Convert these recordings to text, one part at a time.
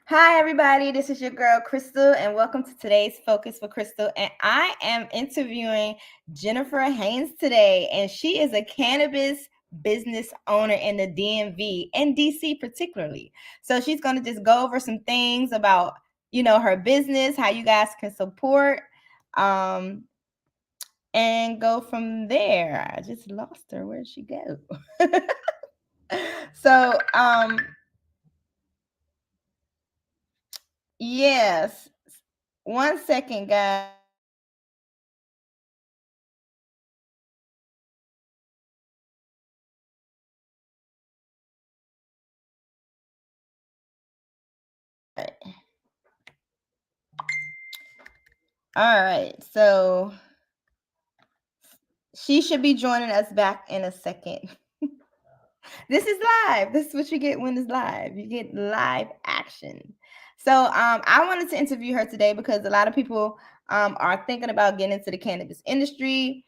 Hi, everybody. This is your girl, Crystal, and welcome to today's Focus for Crystal. And I am interviewing Jennifer Haynes today, and she is a cannabis business owner in the DMV and DC particularly. So she's going to just go over some things about, her business, how you guys can support, um, and go from there. I just lost her. Where'd she go? so, yes. 1 second, guys. All right, so she should be joining us back in a second. This is live. This is what you get when it's live. You get live action. So I wanted to interview her today because a lot of people are thinking about getting into the cannabis industry.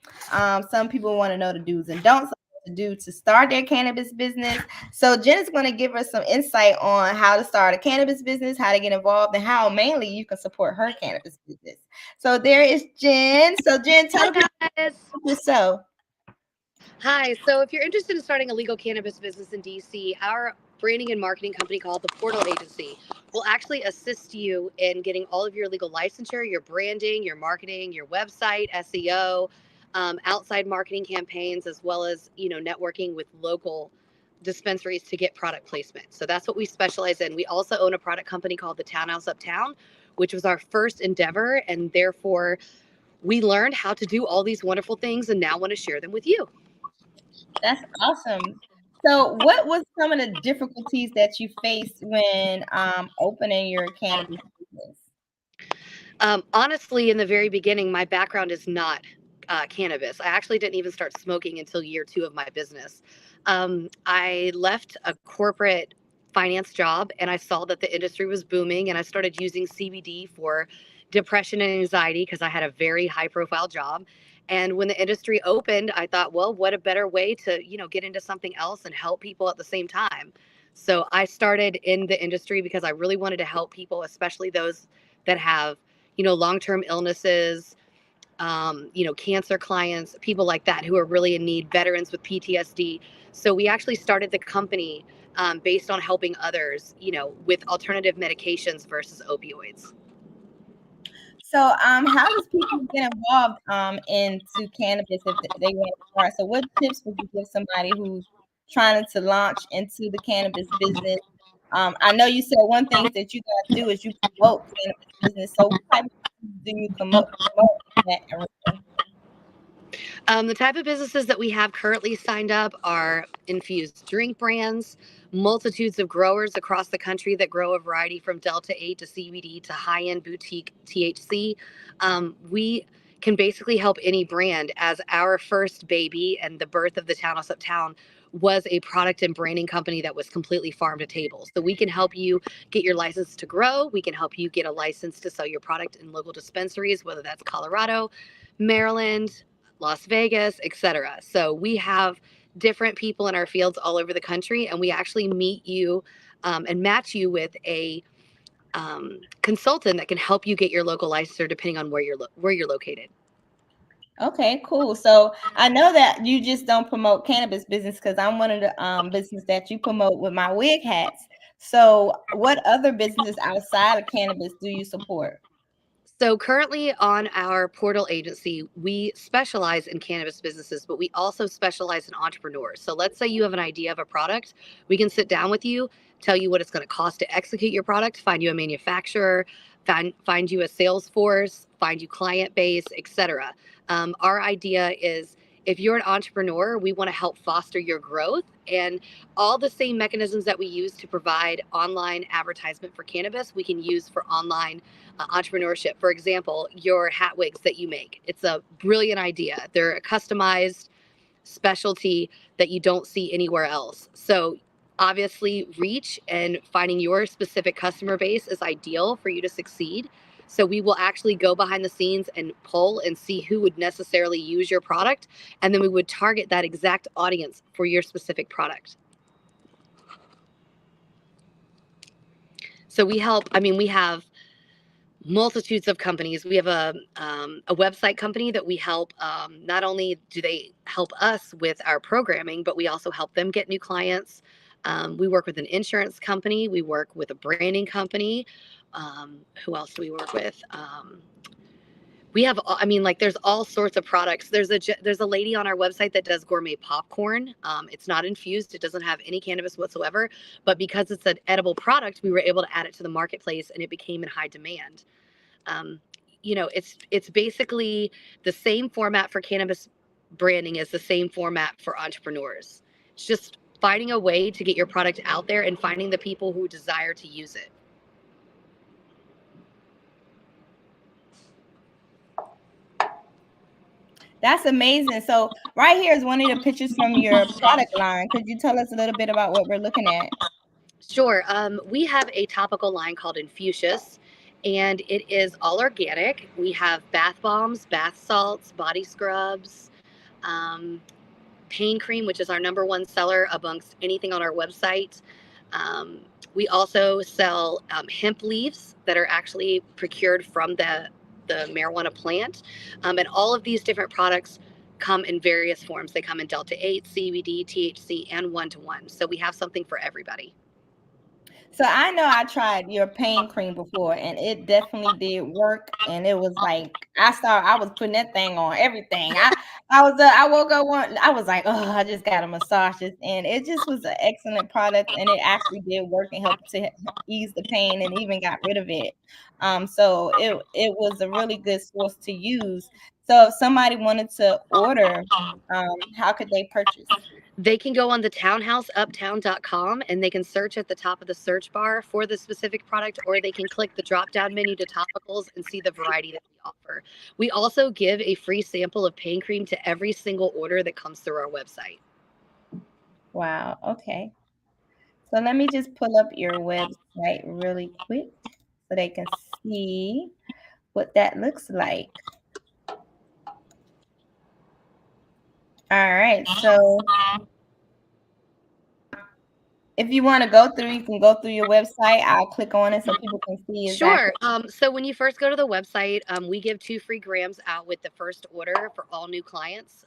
Some people want to know the do's and don'ts to do to start their cannabis business. So Jen is going to give us some insight on how to start a cannabis business, how to get involved, and how mainly you can support her cannabis business. So there is Jen. So Jen, tell Hi, us guys. yourself. Hi. So, if you're interested in starting a legal cannabis business in DC, our branding and marketing company called the Portal Agency will actually assist you in getting all of your legal licensure, your branding, your marketing, your website, SEO, outside marketing campaigns, as well as networking with local dispensaries to get product placement. So that's what we specialize in. We also own a product company called the Townhouse Uptown, which was our first endeavor, and therefore we learned how to do all these wonderful things and now want to share them with you. That's awesome. So, what was some of the difficulties that you faced when opening your cannabis business? Honestly, in the very beginning, my background is not cannabis. I actually didn't even start smoking until year two of my business. I left a corporate finance job and I saw that the industry was booming, and I started using CBD for depression and anxiety because I had a very high profile job. And when the industry opened, I thought, well, what a better way to, get into something else and help people at the same time. So I started in the industry because I really wanted to help people, especially those that have long-term illnesses, cancer clients, people like that who are really in need, veterans with PTSD. So we actually started the company based on helping others, with alternative medications versus opioids. So, how does people get involved into cannabis if they want to start? So, what tips would you give somebody who's trying to launch into the cannabis business? I know you said one thing that you guys do is you promote cannabis business. So, what type of things do you promote in that area? The type of businesses that we have currently signed up are infused drink brands, multitudes of growers across the country that grow a variety from Delta 8 to CBD to high end boutique THC. We can basically help any brand, as our first baby and the birth of the Townhouse Uptown was a product and branding company that was completely farm to table. So we can help you get your license to grow. We can help you get a license to sell your product in local dispensaries, whether that's Colorado, Maryland, Las Vegas, etc. So we have different people in our fields all over the country, and we actually meet you and match you with a consultant that can help you get your local licensure depending on where you're located. Okay, cool. So I know that you just don't promote cannabis business because I'm one of the business that you promote with my wig hats. So what other business outside of cannabis do you support? So currently on our portal agency, we specialize in cannabis businesses, but we also specialize in entrepreneurs. So let's say you have an idea of a product, we can sit down with you, tell you what it's going to cost to execute your product, find you a manufacturer, find you a sales force, find you client base, etc. Our idea is, if you're an entrepreneur, we want to help foster your growth, and all the same mechanisms that we use to provide online advertisement for cannabis, we can use for online entrepreneurship. For example, your hat wigs that you make. It's a brilliant idea. They're a customized specialty that you don't see anywhere else. So obviously reach and finding your specific customer base is ideal for you to succeed. So we will actually go behind the scenes and pull and see who would necessarily use your product, and then we would target that exact audience for your specific product. So we help, I mean, we have multitudes of companies. We have a website company that we help. Not only do they help us with our programming, but we also help them get new clients. We work with an insurance company. We work with a branding company. Who else do we work with? We have, I mean, like, there's all sorts of products. There's a lady on our website that does gourmet popcorn. It's not infused. It doesn't have any cannabis whatsoever. But because it's an edible product, we were able to add it to the marketplace, and it became in high demand. Um, it's basically the same format for cannabis branding as the same format for entrepreneurs. It's just finding a way to get your product out there and finding the people who desire to use it. That's amazing. So right here is one of the pictures from your product line. Could you tell us a little bit about what we're looking at? Sure. We have a topical line called Infusius, and it is all organic. We have bath bombs, bath salts, body scrubs, um, pain cream, which is our number one seller amongst anything on our website. We also sell hemp leaves that are actually procured from the marijuana plant. And all of these different products come in various forms. They come in Delta 8, CBD, THC, and 1-to-1. So we have something for everybody. So I know I tried your pain cream before, and it definitely did work. And it was like I was putting that thing on everything. I woke up I was like, oh, I just got a massage this, and it just was an excellent product, and it actually did work and helped to ease the pain and even got rid of it. So it was a really good source to use. So if somebody wanted to order, how could they purchase? They can go on the townhouseuptown.com and they can search at the top of the search bar for the specific product, or they can click the drop down menu to topicals and see the variety that we offer. We also give a free sample of pain cream to every single order that comes through our website. Wow. Okay. So let me just pull up your website really quick so they can see what that looks like. All right. So if you want to go through, you can go through your website. I'll click on it so people can see exactly. Sure. So when you first go to the website, we give 2 free grams out with the first order for all new clients.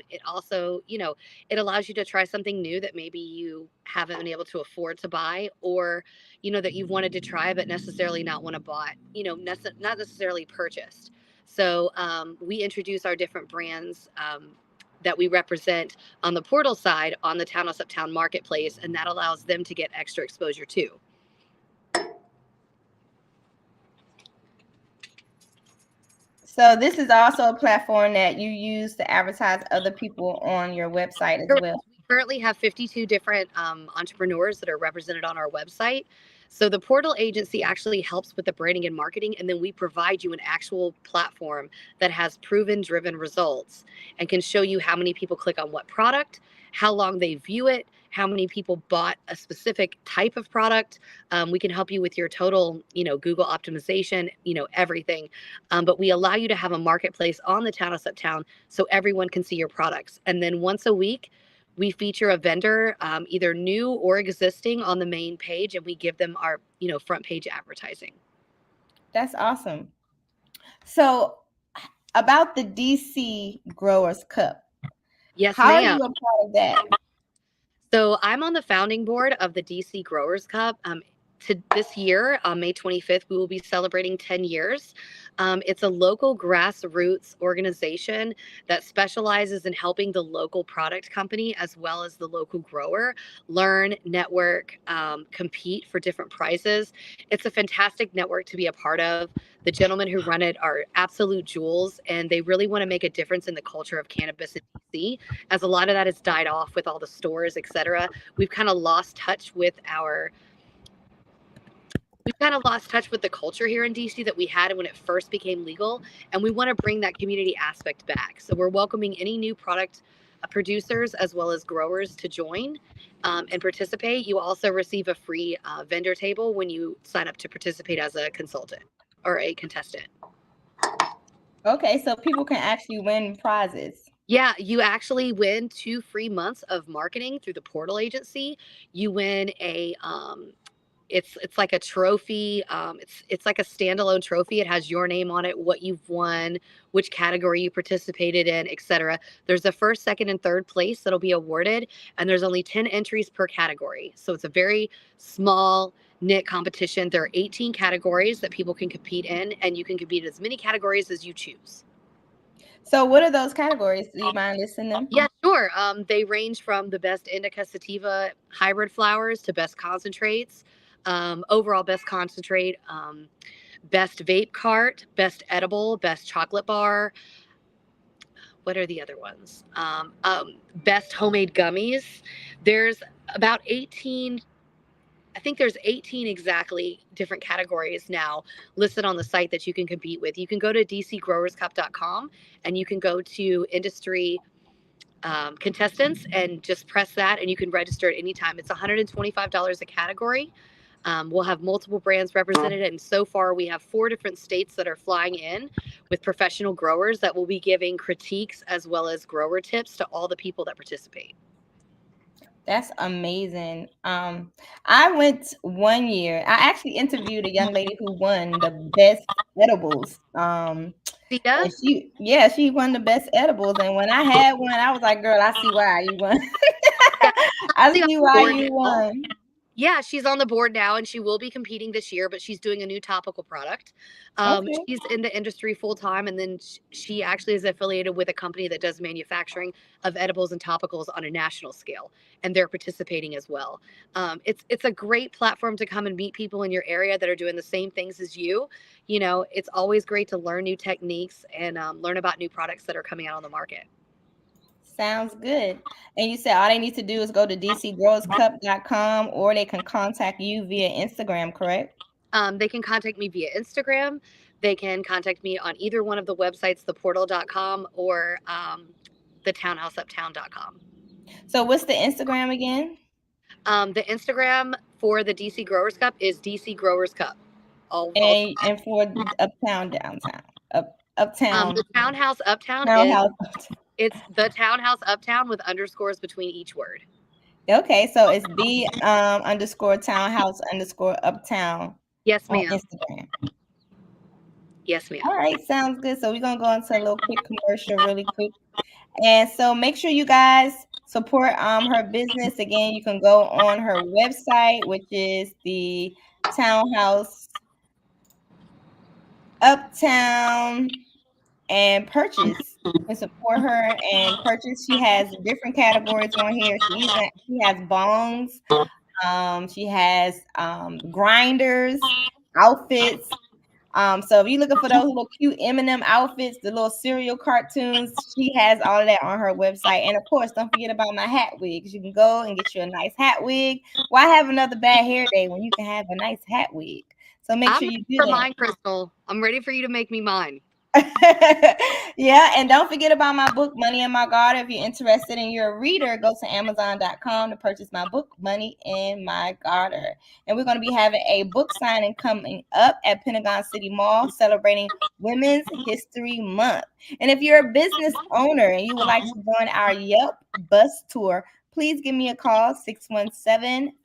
It also, it allows you to try something new that maybe you haven't been able to afford to buy, or, that you've wanted to try but necessarily not want to buy, not necessarily purchased. So we introduce our different brands that we represent on the portal side on the Townhouse Uptown marketplace, and that allows them to get extra exposure too. So this is also a platform that you use to advertise other people on your website as well. We currently have 52 different entrepreneurs that are represented on our website. So the portal agency actually helps with the branding and marketing, and then we provide you an actual platform that has proven driven results and can show you how many people click on what product, how long they view it, how many people bought a specific type of product. We can help you with your total, Google optimization, everything. But we allow you to have a marketplace on the Townhouse Uptown so everyone can see your products. And then once a week, we feature a vendor, either new or existing, on the main page, and we give them our, front page advertising. That's awesome. So about the DC Growers Cup. Yes, how ma'am. are you a part of that? So I'm on the founding board of the DC Growers Cup. This year, on May 25th, we will be celebrating 10 years. It's a local grassroots organization that specializes in helping the local product company as well as the local grower learn, network, compete for different prizes. It's a fantastic network to be a part of. The gentlemen who run it are absolute jewels, and they really want to make a difference in the culture of cannabis in DC, as a lot of that has died off with all the stores, etc. We've kind of lost touch with the culture here in DC that we had when it first became legal, and we want to bring that community aspect back. So we're welcoming any new product producers as well as growers to join and participate. You also receive a free vendor table when you sign up to participate as a consultant or a contestant. Okay, so people can actually win prizes. Yeah, you actually win 2 free months of marketing through the portal agency. You win a It's like a trophy. It's like a standalone trophy. It has your name on it, what you've won, which category you participated in, etc. There's a first, second, and third place that'll be awarded, and there's only 10 entries per category. So it's a very small knit competition. There are 18 categories that people can compete in, and you can compete in as many categories as you choose. So what are those categories? Do you mind listing them? Yeah, sure. They range from the best indica sativa hybrid flowers to best concentrates, overall best concentrate, best vape cart, best edible, best chocolate bar. What are the other ones? Best homemade gummies. There's about 18. I think there's 18 exactly different categories now listed on the site that you can compete with. You can go to dcgrowerscup.com and you can go to industry contestants and just press that, and you can register at any time. It's $125 a category. We'll have multiple brands represented, and so far we have 4 different states that are flying in with professional growers that will be giving critiques as well as grower tips to all the people that participate. That's amazing. I went one year. I actually interviewed a young lady who won the best edibles. Sia? And she won the best edibles. And when I had one, I was like, girl, I see why you won. Yeah, I she's on see the why board you now. won. Yeah, she's on the board now, and she will be competing this year, but she's doing a new topical product. Okay. She's in the industry full time, and then she actually is affiliated with a company that does manufacturing of edibles and topicals on a national scale, and they're participating as well. It's a great platform to come and meet people in your area that are doing the same things as you. You know, it's always great to learn new techniques and learn about new products that are coming out on the market. Sounds good. And you said all they need to do is go to dcgrowscup.com or they can contact you via Instagram, correct? They can contact me via Instagram. They can contact me on either one of the websites, theportal.com or the townhouseuptown.com. So what's the Instagram again? The Instagram for the DC Growers Cup is DC Growers Cup. All And for uptown, downtown, uptown, the Townhouse Uptown is townhouse. it's the Townhouse Uptown with underscores between each word. Okay, so it's the_townhouse_uptown Yes, on ma'am. Instagram. Yes, ma'am. All right, sounds good. So we're gonna go into a little quick commercial really quick. And so make sure you guys support her business. Again, you can go on her website, which is the Townhouse Uptown, and purchase and support her and purchase. She has different categories on here. She has bongs, she has grinders, outfits. So if you're looking for those little cute Eminem outfits, the little cereal cartoons, she has all of that on her website. And of course, don't forget about my hat wigs. You can go and get you a nice hat wig. Why have another bad hair day when you can have a nice hat wig? So make sure I'm you ready do for that. mine, Crystal. I'm ready for you to make me mine. Yeah, and don't forget about my book, Money in My Garden. If you're interested and you're a reader, go to Amazon.com to purchase my book, Money in My Garden. And we're going to be having a book signing coming up at Pentagon City Mall celebrating Women's History Month. And if you're a business owner and you would like to join our Yelp bus tour, please give me a call,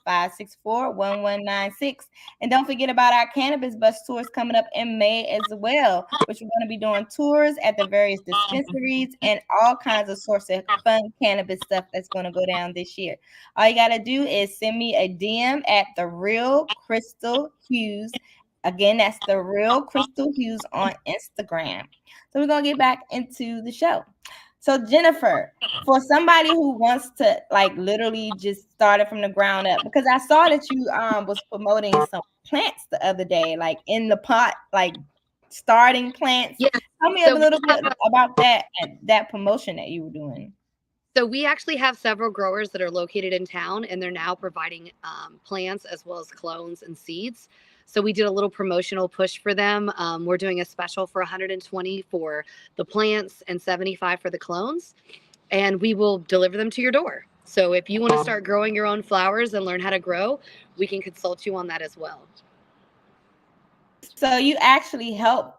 617-564-1196. And don't forget about our cannabis bus tours coming up in May as well, which we're going to be doing tours at the various dispensaries and all kinds of sorts of fun cannabis stuff that's going to go down this year. All you got to do is send me a DM at The Real Crystal Hughes. Again, that's The Real Crystal Hughes on Instagram. So we're going to get back into the show. So Jennifer, for somebody who wants to like literally just start it from the ground up, because I saw that you was promoting some plants the other day, like in the pot, like starting plants. Yeah. Tell me a little bit about that promotion that you were doing. So we actually have several growers that are located in town, and they're now providing plants as well as clones and seeds. So we did a little promotional push for them. We're doing a special for 120 for the plants and 75 for the clones, and we will deliver them to your door. So if you want to start growing your own flowers and learn how to grow, we can consult you on that as well. So you actually help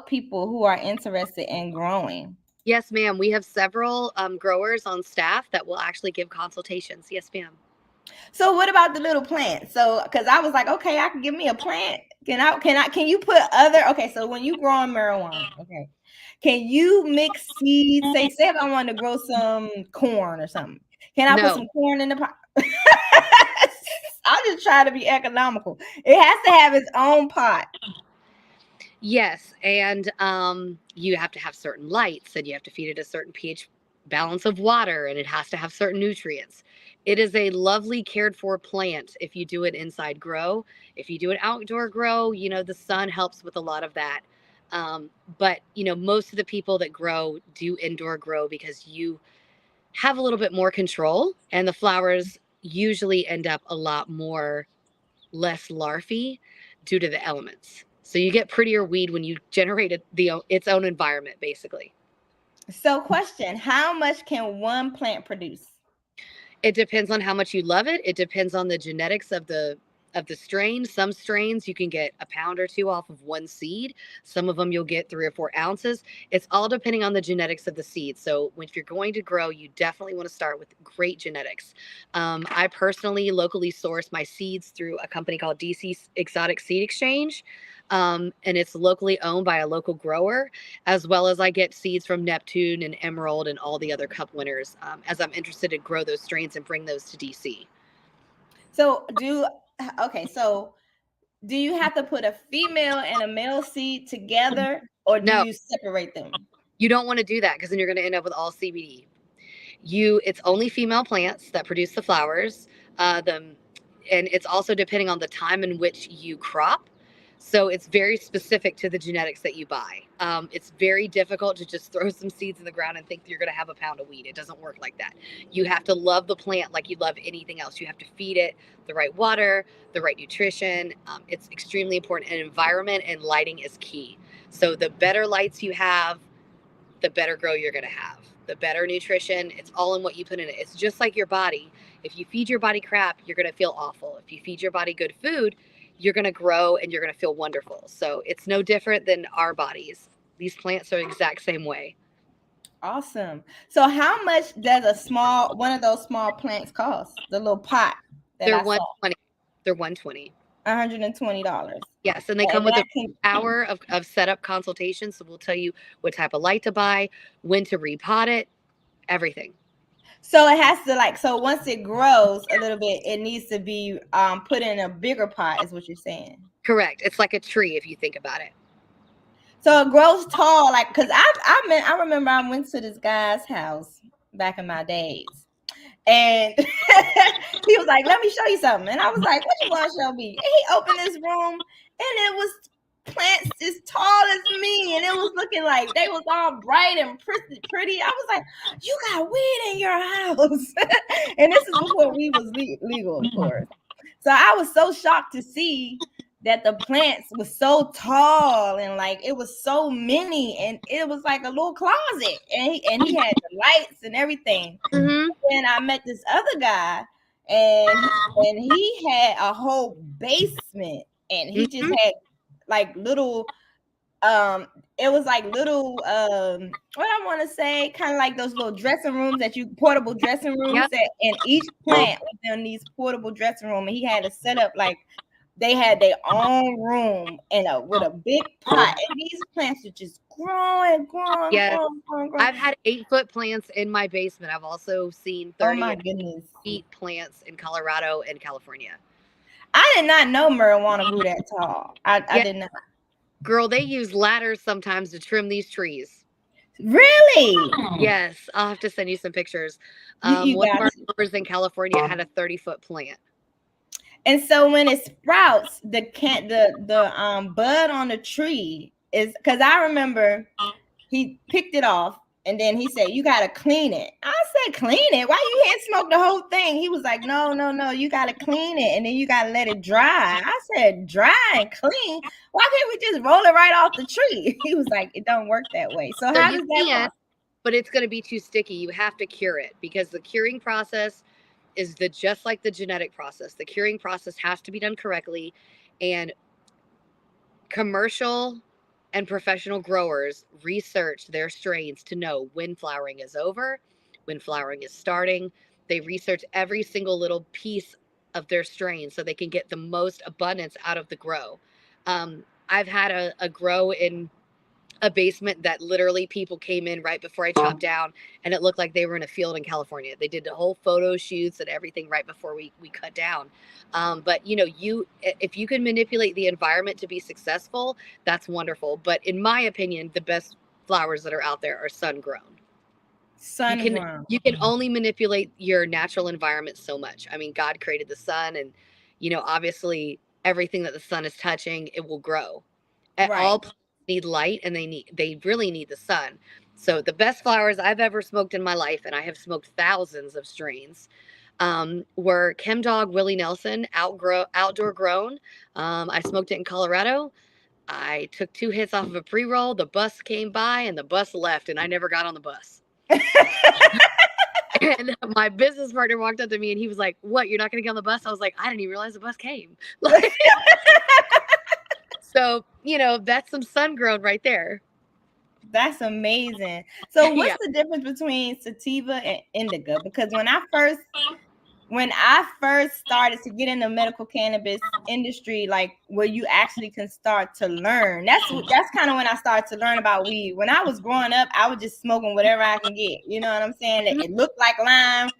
people who are interested in growing. Yes, ma'am. We have several growers on staff that will actually give consultations. Yes, ma'am. So what about the little plants? So because I was like, okay, I can give me a plant. Can you put other, okay, so when you growing marijuana, okay, can you mix seeds? Say if I want to grow some corn or something. Can I put No. some corn in the pot? I'll just try to be economical. It has to have its own pot. Yes, and you have to have certain lights, and you have to feed it a certain pH balance of water, and it has to have certain nutrients. It is a lovely cared for plant if you do an inside grow. If you do an outdoor grow, the sun helps with a lot of that. But most of the people that grow do indoor grow because you have a little bit more control, and the flowers usually end up a lot more less larvae due to the elements. So you get prettier weed when you generate its own environment, basically. So question, how much can one plant produce? It depends on how much you love it. It depends on the genetics of the strain. Some strains you can get a pound or two off of one seed. Some of them you'll get 3 or 4 ounces. It's all depending on the genetics of the seed. So if you're going to grow, you definitely want to start with great genetics. I personally locally source my seeds through a company called DC Exotic Seed Exchange. And it's locally owned by a local grower, as well as I get seeds from Neptune and Emerald and all the other cup winners, as I'm interested to grow those strains and bring those to DC. So do you have to put a female and a male seed together, or do No, you separate them? you don't want to do that because then you're going to end up with all CBD. It's only female plants that produce the flowers. And it's also depending on the time in which you crop. So it's very specific to the genetics that you buy. It's very difficult to just throw some seeds in the ground and think you're going to have a pound of weed. It doesn't work like that. You have to love the plant like you love anything else. You have to feed it the right water, the right nutrition. It's extremely important. And environment and lighting is key. So the better lights you have, the better grow you're going to have. The better nutrition, it's all in what you put in it. It's just like your body. If you feed your body crap, you're going to feel awful. If you feed your body good food, you're going to grow and you're going to feel wonderful. So it's no different than our bodies. These plants are the exact same way. Awesome. So how much does one of those small plants cost? The little pot that They're I saw, 120. They're 120. $120. Yes, and they come And with that an can hour of setup consultation. So we'll tell you what type of light to buy, when to repot it, everything. So it has to so once it grows a little bit, it needs to be put in a bigger pot, is what you're saying. Correct. It's like a tree if you think about it. So it grows tall, because I remember I went to this guy's house back in my days, and he was like, "Let me show you something," and I was like, "What you want to show me?" And he opened this room, and it was plants as tall as me, and it was looking like they was all bright and pretty. I was like, "You got weed in your house," and this is before weed was legal, of course. So I was so shocked to see that the plants was so tall and it was so many, and it was like a little closet, and he had the lights and everything. Mm-hmm. Then I met this other guy, and he had a whole basement, and he just Mm-hmm. had little it was little what I want to say, kind of like those little dressing rooms portable dressing rooms, Yep. that in each plant was in these portable dressing room, and he had a setup they had their own room and with a big pot, and these plants are just growing, growing, Yes. growing, growing, growing. I've had 8-foot plants in my basement. I've also seen Oh 30 my and goodness. feet plants in Colorado and California. I did not know marijuana grew that tall. I Yeah, did not. girl, they use ladders sometimes to trim these trees. Really? Yes, I'll have to send you some pictures. You One of got our to. neighbors in California had a 30-foot plant. And so when it sprouts, the bud on the tree is, because I remember he picked it off, and then he said, "You gotta clean it." I said, "Clean it? Why you can't smoke the whole thing?" He was like, "No, no, no. You gotta clean it, and then you gotta let it dry." I said, "Dry and clean? Why can't we just roll it right off the tree?" He was like, "It don't work that way." So So how you does that can, work? but it's going to be too sticky. You have to cure it because the curing process is just like the genetic process. The curing process has to be done correctly, and commercial and professional growers research their strains to know when flowering is over, when flowering is starting. They research every single little piece of their strain so they can get the most abundance out of the grow. I've had a grow in a basement that literally people came in right before I chopped down, and it looked like they were in a field in California. They did the whole photo shoots and everything right before we cut down. But you know, if you can manipulate the environment to be successful, that's wonderful. But in my opinion, the best flowers that are out there are sun grown. Sun grown. You can only manipulate your natural environment so much. I mean, God created the sun, and you know, obviously everything that the sun is touching, it will grow. All plants need light, and they really need the sun. So the best flowers I've ever smoked in my life, and I have smoked thousands of strains, were Chemdog Willie Nelson outdoor grown. I smoked it in Colorado. I took 2 hits off of a pre-roll. The bus came by and the bus left, and I never got on the bus. And my business partner walked up to me and he was like, "What, you're not going to get on the bus?" I was like, "I didn't even realize the bus came." So, you know, that's some sun grown right there. That's amazing. So what's the difference between sativa and indica? Because when I first started to get in the medical cannabis industry, like where you actually can start to learn, that's kind of when I started to learn about weed. When I was growing up, I was just smoking whatever I can get. You know what I'm saying? It looked like lime.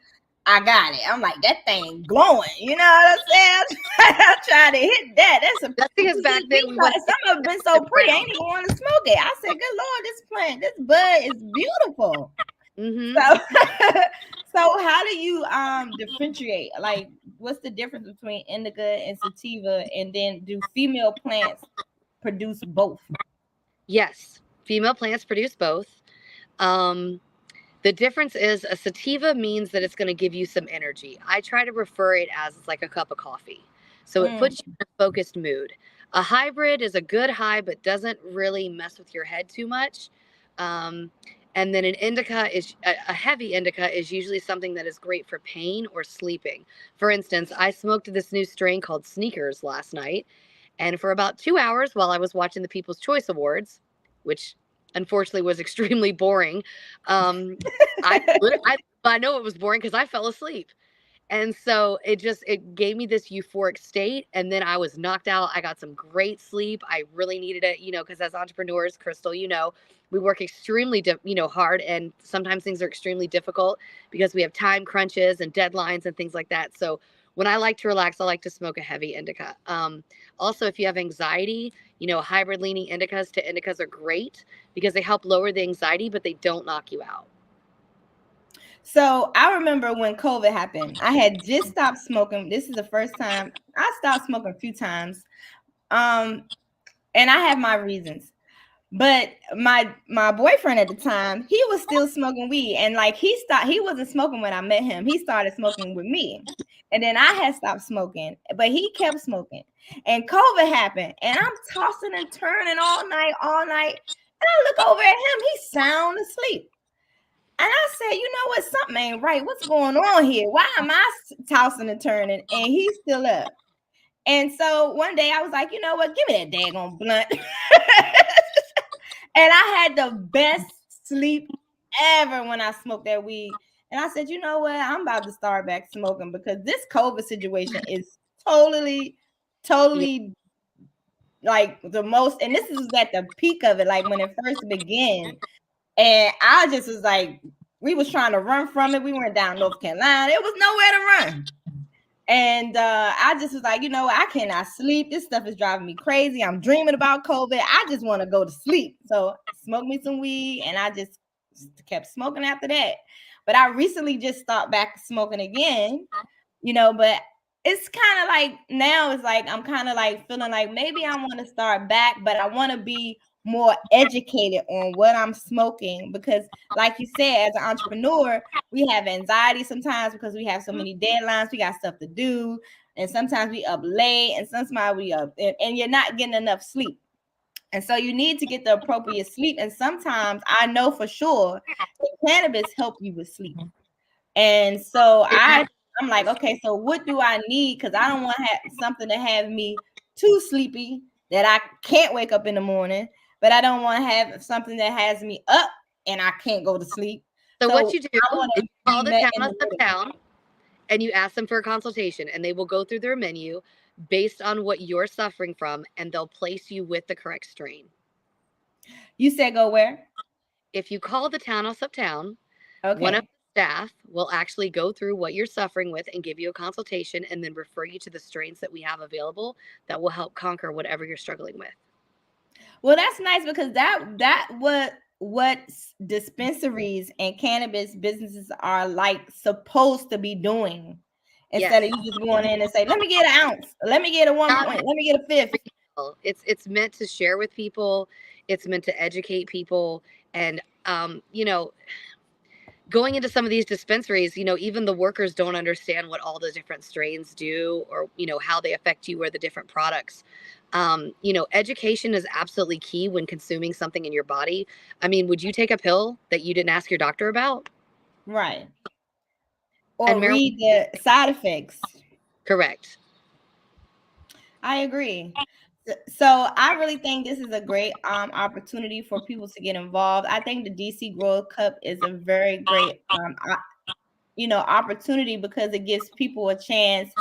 I got it. I'm like, that thing glowing. You know what I'm saying? I tried to hit that. That's because back then some have been so pretty. I ain't even want to smoke it. I said, good Lord, this plant, this bud is beautiful. So how do you differentiate? Like, what's the difference between indica and sativa? And then do female plants produce both? Yes, female plants produce both. The difference is a sativa means that it's going to give you some energy. I try to refer it as it's like a cup of coffee. So it puts you in a focused mood. A hybrid is a good high, but doesn't really mess with your head too much. And then an indica is a heavy indica is usually something that is great for pain or sleeping. For instance, I smoked this new strain called Sneakers last night. And for about 2 hours while I was watching the People's Choice Awards, which unfortunately was extremely boring. I know it was boring because I fell asleep. And so it gave me this euphoric state. And then I was knocked out. I got some great sleep. I really needed it, you know, because as entrepreneurs, Crystal, you know, we work extremely, hard. And sometimes things are extremely difficult because we have time crunches and deadlines and things like that. So when I like to relax, I like to smoke a heavy indica. Also, if you have anxiety, you know, hybrid leaning indicas to indicas are great because they help lower the anxiety, but they don't knock you out. So I remember when COVID happened, I had just stopped smoking. This is the first time I stopped smoking a few times. And I have my reasons. But my boyfriend at the time, he was still smoking weed. And like he wasn't smoking when I met him. He started smoking with me. And then I had stopped smoking, but he kept smoking. And COVID happened. And I'm tossing and turning all night. And I look over at him, he's sound asleep. And I said, you know what? Something ain't right. What's going on here? Why am I tossing and turning? And he's still up. And so one day I was like, you know what? Give me that daggone blunt. And I had the best sleep ever when I smoked that weed. And I said, you know what? I'm about to start back smoking because this COVID situation is totally like the most. And this is at the peak of it, like when it first began. And I just was like, we was trying to run from it. We went down North Carolina. There was nowhere to run. And I just was like, you know, I cannot sleep. This stuff is driving me crazy. I'm dreaming about COVID. I just want to go to sleep. So smoke me some weed. And I just kept smoking after that. But I recently just stopped back smoking again, you know, but it's kind of like now it's like I'm kind of like feeling like maybe I want to start back, but I want to be more educated on what I'm smoking because like you said, as an entrepreneur, we have anxiety sometimes because we have so many deadlines, we got stuff to do, and sometimes we up late and sometimes we up and you're not getting enough sleep. And so you need to get the appropriate sleep. And sometimes I know for sure that cannabis help you with sleep. And so I'm like, okay, so what do I need? Because I don't want to have something to have me too sleepy that I can't wake up in the morning, but I don't want to have something that has me up and I can't go to sleep. So what you do is call the Townhouse Uptown. and you ask them for a consultation, and they will go through their menu based on what you're suffering from, and they'll place you with the correct strain. You said go where? If you call the Townhouse Uptown, one of Okay. the staff will actually go through what you're suffering with and give you a consultation, and then refer you to the strains that we have available that will help conquer whatever you're struggling with. Well, that's nice because that what dispensaries and cannabis businesses are like supposed to be doing. Yes. Instead of you just going in and say, let me get an ounce, let me get a 1 point, let me get a fifth. It's meant to share with people. It's meant to educate people. And, going into some of these dispensaries, even the workers don't understand what all the different strains do, or, how they affect you, or the different products. Education is absolutely key when consuming something in your body. I mean, would you take a pill that you didn't ask your doctor about? Right. And Or read the side effects. Correct. I agree. So I really think this is a great opportunity for people to get involved. I think the DC Grow Cup is a very great opportunity because it gives people a chance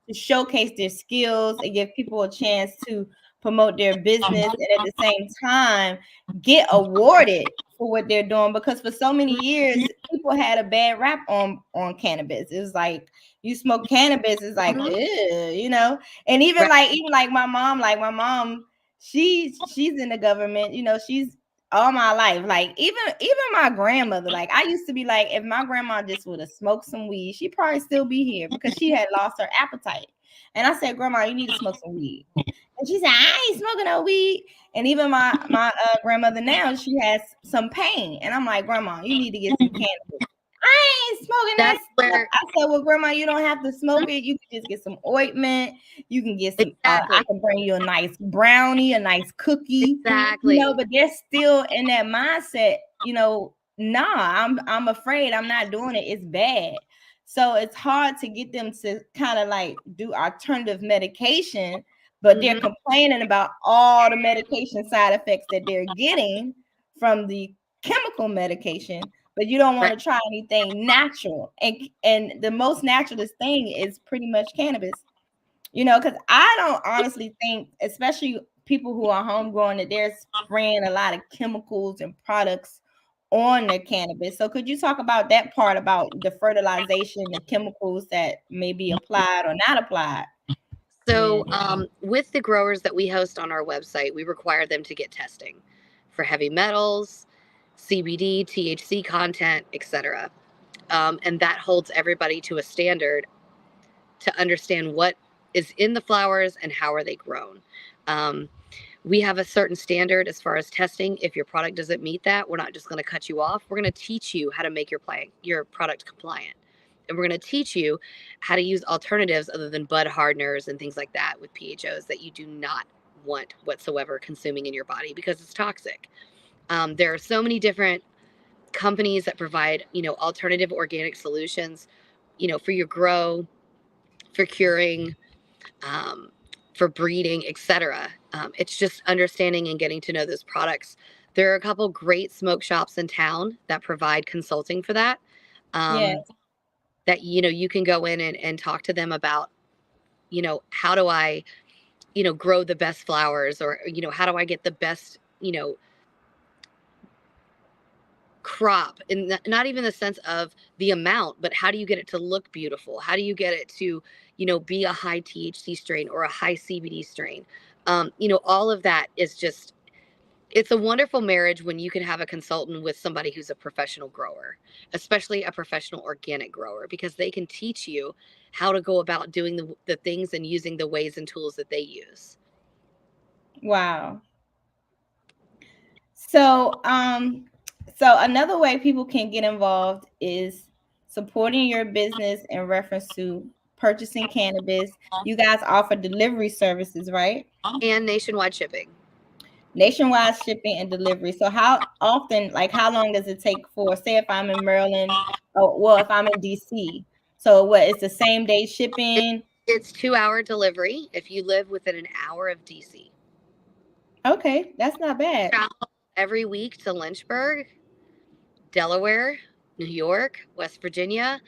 to showcase their skills. It gives people a chance to promote their business and at the same time get awarded for what they're doing, because for so many years people had a bad rap on cannabis. It was like, you smoke cannabis, it's like, ew. And even like my mom, she's in the government, she's all my life. Like even my grandmother, like I used to be like, if my grandma just would have smoked some weed, she'd probably still be here because she had lost her appetite. And I said, Grandma, you need to smoke some weed. And she said, I ain't smoking no weed. And even my grandmother now, she has some pain. And I'm like, Grandma, you need to get some cannabis. I ain't smoking that stuff. I said, well, Grandma, you don't have to smoke it. You can just get some ointment. You can get some, I can bring you a nice brownie, a nice cookie. Exactly. But they're still in that mindset, nah, I'm afraid, I'm not doing it. It's bad. So it's hard to get them to kind of like do alternative medication, but they're complaining about all the medication side effects that they're getting from the chemical medication, but you don't want to try anything natural. And the most naturalist thing is pretty much cannabis, because I don't honestly think, especially people who are homegrown, that they're spraying a lot of chemicals and products on their cannabis. So could you talk about that part, about the fertilization, the chemicals that may be applied or not applied? So with the growers that we host on our website, we require them to get testing for heavy metals, CBD, THC content, etc. And that holds everybody to a standard to understand what is in the flowers and how are they grown. We have a certain standard as far as testing. If your product doesn't meet that, we're not just going to cut you off. We're going to teach you how to make your product compliant. And we're going to teach you how to use alternatives other than bud hardeners and things like that with PHOs that you do not want whatsoever consuming in your body because it's toxic. There are so many different companies that provide, alternative organic solutions, for your grow, for curing, for breeding, etc. It's just understanding and getting to know those products. There are a couple great smoke shops in town that provide consulting for that. That, you can go in and talk to them about, how do I, grow the best flowers, or, how do I get the best, crop, and not even the sense of the amount, but how do you get it to look beautiful? How do you get it to, be a high THC strain or a high CBD strain? All of that is just, it's a wonderful marriage when you can have a consultant with somebody who's a professional grower, especially a professional organic grower, because they can teach you how to go about doing the things and using the ways and tools that they use. Wow. So, so another way people can get involved is supporting your business in reference to purchasing cannabis. You guys offer delivery services, right? And nationwide shipping. Nationwide shipping and delivery. So how often, like how long does it take for, say if I'm in Maryland, if I'm in DC? So what, it's the same day shipping? It's 2-hour delivery if you live within an hour of DC. Okay, that's not bad. Travel every week to Lynchburg, Delaware, New York, West Virginia,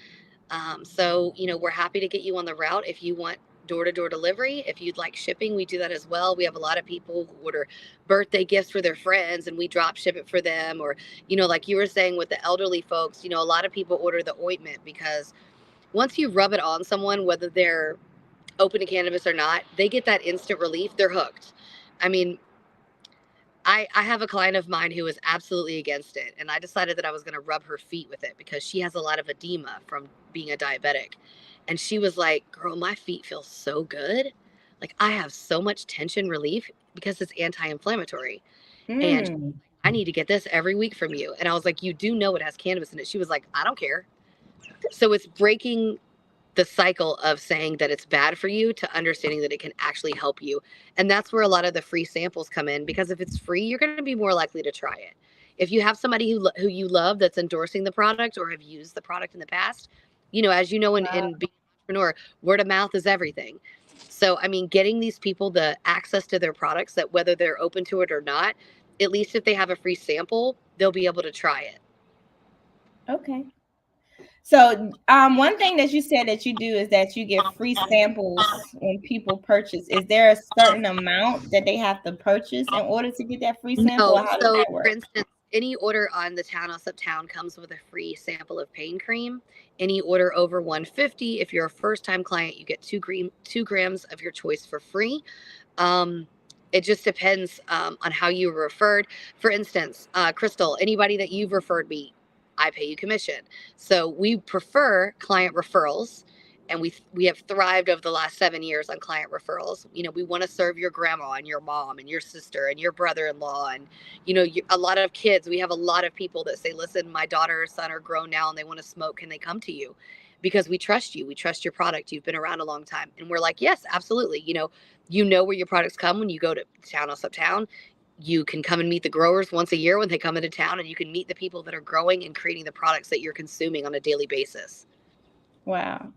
So, we're happy to get you on the route if you want door-to-door delivery. If you'd like shipping, we do that as well. We have a lot of people who order birthday gifts for their friends and we drop ship it for them. Or, like you were saying with the elderly folks, a lot of people order the ointment because once you rub it on someone, whether they're open to cannabis or not, they get that instant relief. They're hooked. I mean, I have a client of mine who is absolutely against it. And I decided that I was going to rub her feet with it because she has a lot of edema from being a diabetic. And she was like, girl, my feet feel so good. Like I have so much tension relief because it's anti-inflammatory. And I need to get this every week from you. And I was like, you do know it has cannabis in it. She was like, I don't care. So it's breaking the cycle of saying that it's bad for you to understanding that it can actually help you. And that's where a lot of the free samples come in, because if it's free, you're going to be more likely to try it. If you have somebody who you love that's endorsing the product or have used the product in the past, as you know, in being an entrepreneur, word of mouth is everything. So, I mean, getting these people the access to their products, that whether they're open to it or not, at least if they have a free sample, they'll be able to try it. Okay. So one thing that you said that you do is that you get free samples when people purchase. Is there a certain amount that they have to purchase in order to get that free sample? No. So, for instance, any order on the Townhouse Uptown comes with a free sample of pain cream. Any order over 150, if you're a first-time client, you get 2 grams of your choice for free. It just depends on how you were referred. For instance, Crystal, anybody that you've referred me, I pay you commission. So we prefer client referrals, and we have thrived over the last 7 years on client referrals. We want to serve your grandma and your mom and your sister and your brother-in-law, and a lot of kids. We have a lot of people that say, listen, my daughter or son are grown now and they want to smoke. Can they come to you? Because we trust you. We trust your product. You've been around a long time. And we're like, yes, absolutely. You know where your products come when you go to Townhouse Uptown. You can come and meet the growers once a year when they come into town, and you can meet the people that are growing and creating the products that you're consuming on a daily basis. Wow.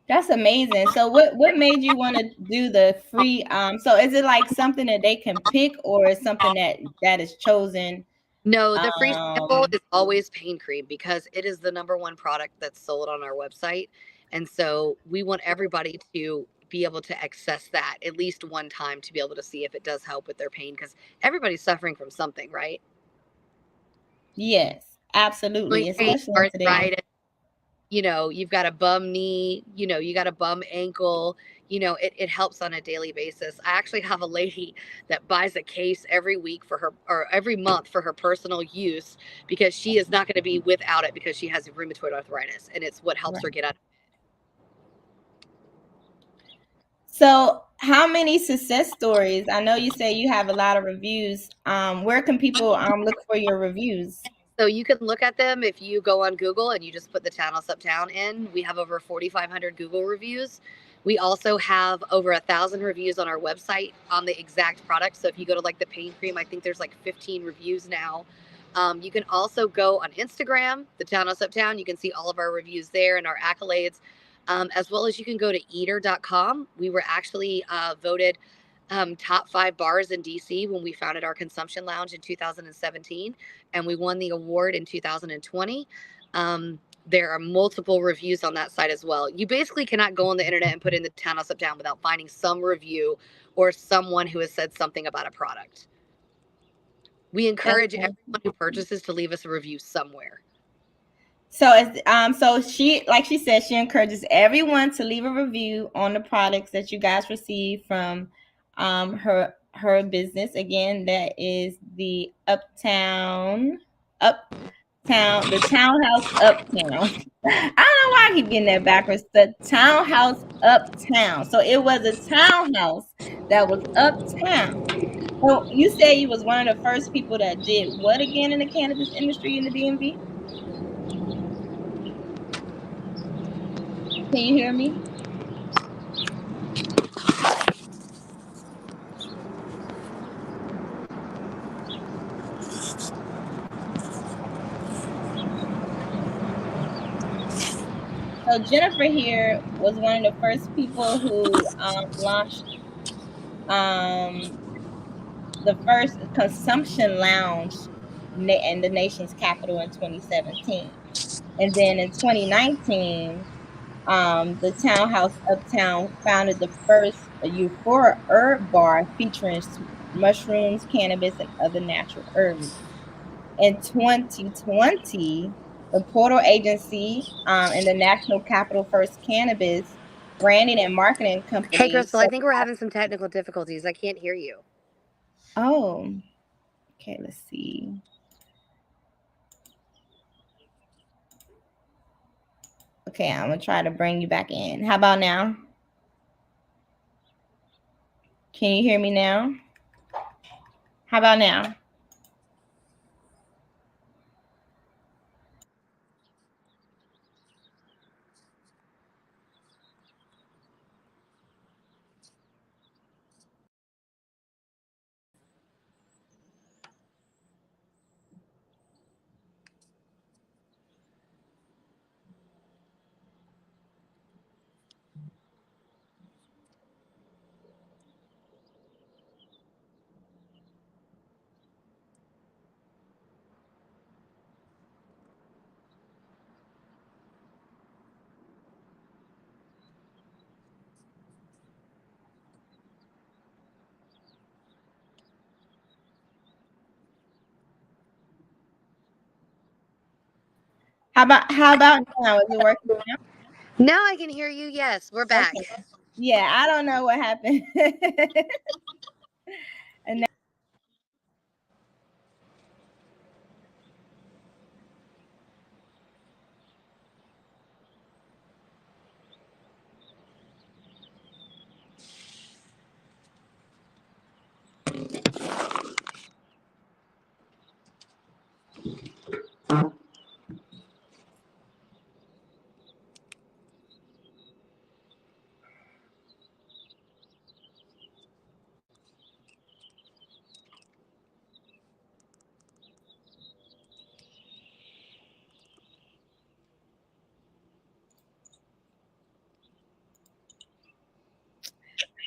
That's amazing. So what made you want to do the free? So is it like something that they can pick, or is something that is chosen? No, the free sample is always pain cream because it is the #1 product that's sold on our website. And so we want everybody to be able to access that at least one time to be able to see if it does help with their pain, because everybody's suffering from something, right? Yes, absolutely. Especially today. You've got a bum knee, you got a bum ankle, it helps on a daily basis. I actually have a lady that buys a case every week for her, or every month for her personal use, because she is not going to be without it because she has rheumatoid arthritis, and it's what helps her get out of it. So how many success stories? I know you say you have a lot of reviews. Where can people look for your reviews? So you can look at them if you go on Google and you just put the Townhouse Uptown in. We have over 4,500 Google reviews. We also have over 1,000 reviews on our website on the exact product. So if you go to like the pain cream, I think there's like 15 reviews now. You can also go on Instagram, the Townhouse Uptown. You can see all of our reviews there and our accolades, as well as you can go to eater.com. We were actually voted top 5 bars in DC when we founded our consumption lounge in 2017, and we won the award in 2020. There are multiple reviews on that site as well. You basically cannot go on the internet and put in the Townhouse Uptown without finding some review or someone who has said something about a product. We encourage everyone who purchases to leave us a review somewhere. So so she, like she said, she encourages everyone to leave a review on the products that you guys receive from her business. Again, that is the the Townhouse Uptown. I don't know why I keep getting that backwards. The Townhouse Uptown. So it was a townhouse that was uptown. So you say you was one of the first people that did what again in the cannabis industry in the DMV? Can you hear me? So Jennifer here was one of the first people who launched the first consumption lounge in the nation's capital in 2017. And then in 2019, the Townhouse Uptown founded the first euphoric herb bar featuring mushrooms, cannabis, and other natural herbs. In 2020, the Portal Agency and the National Capital First Cannabis branding and marketing Hey, company. Crystal, I think we're having some technical difficulties. I can't hear you. Oh, okay, let's see. Okay, I'm gonna try to bring you back in. How about now? Can you hear me now? How about now? How about now? Is it working now? Now I can hear you. Yes, we're back. Okay. Yeah, I don't know what happened. And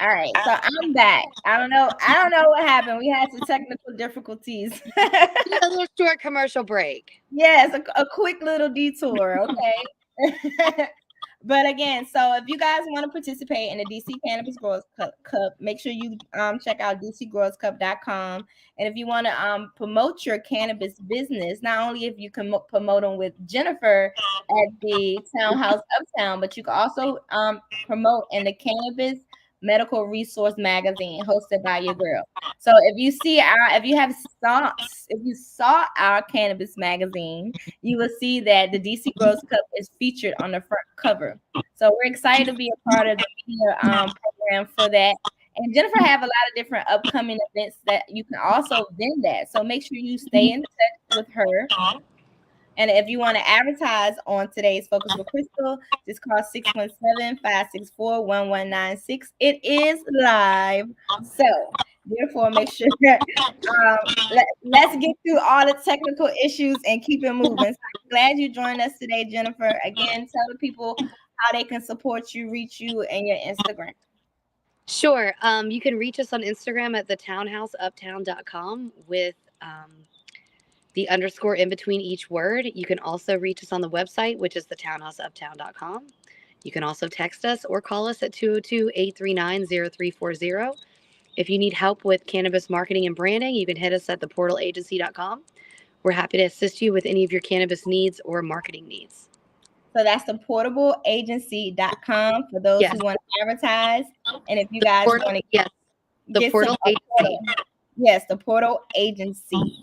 all right, so I'm back. I don't know what happened. We had some technical difficulties. A little short commercial break. Yes, a quick little detour, okay? But again, so if you guys want to participate in the DC Cannabis Growers Cup, make sure you check out dcgrowerscup.com. And if you want to promote your cannabis business, not only if you can promote them with Jennifer at the Townhouse Uptown, but you can also promote in the Cannabis Medical Resource Magazine hosted by your girl. So if you saw our cannabis magazine, you will see that the DC Growers Cup is featured on the front cover. So we're excited to be a part of the media program for that. And Jennifer have a lot of different upcoming events that you can also vend at. So make sure you stay in touch with her. And if you want to advertise on today's Focus with Crystal, just call 617-564-1196. It is live. So therefore, make sure let's get through all the technical issues and keep it moving. So I'm glad you joined us today, Jennifer. Again, tell the people how they can support you, reach you, and your Instagram. Sure. You can reach us on Instagram at thetownhouseuptown.com with the underscore in between each word. You can also reach us on the website, which is thetownhouseuptown.com. You can also text us or call us at 202-839-0340. If you need help with cannabis marketing and branding, you can hit us at theportalagency.com. We're happy to assist you with any of your cannabis needs or marketing needs. So that's the portableagency.com for those who want to advertise. And if you guys want to get the Portal Agency. Yes, the Portal Agency.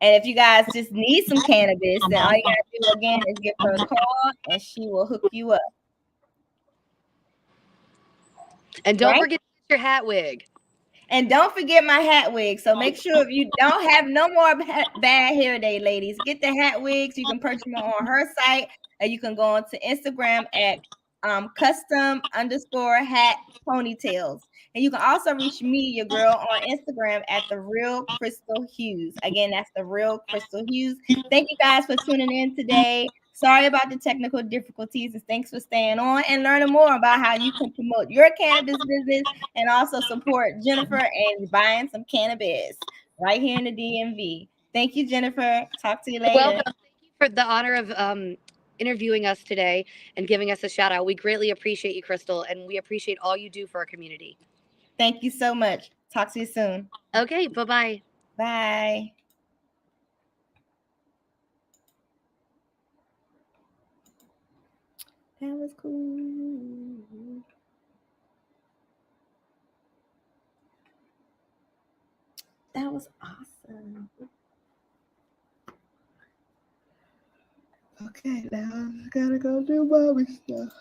And if you guys just need some cannabis, then all you gotta do again is give her a call and she will hook you up. And don't forget your hat wig. And don't forget my hat wig. So make sure if you don't have no more bad hair day, ladies, get the hat wigs. You can purchase them on her site, and you can go onto Instagram at custom_hat ponytails. And you can also reach me, your girl, on Instagram at The Real Crystal Hughes. Again, that's The Real Crystal Hughes. Thank you guys for tuning in today. Sorry about the technical difficulties, and thanks for staying on and learning more about how you can promote your cannabis business and also support Jennifer and buying some cannabis right here in the DMV. Thank you, Jennifer. Talk to you later. Welcome. Thank you for the honor of interviewing us today and giving us a shout out. We greatly appreciate you, Crystal, and we appreciate all you do for our community. Thank you so much. Talk to you soon. Okay, bye-bye. Bye. That was cool. That was awesome. Okay, now I gotta go do mommy stuff.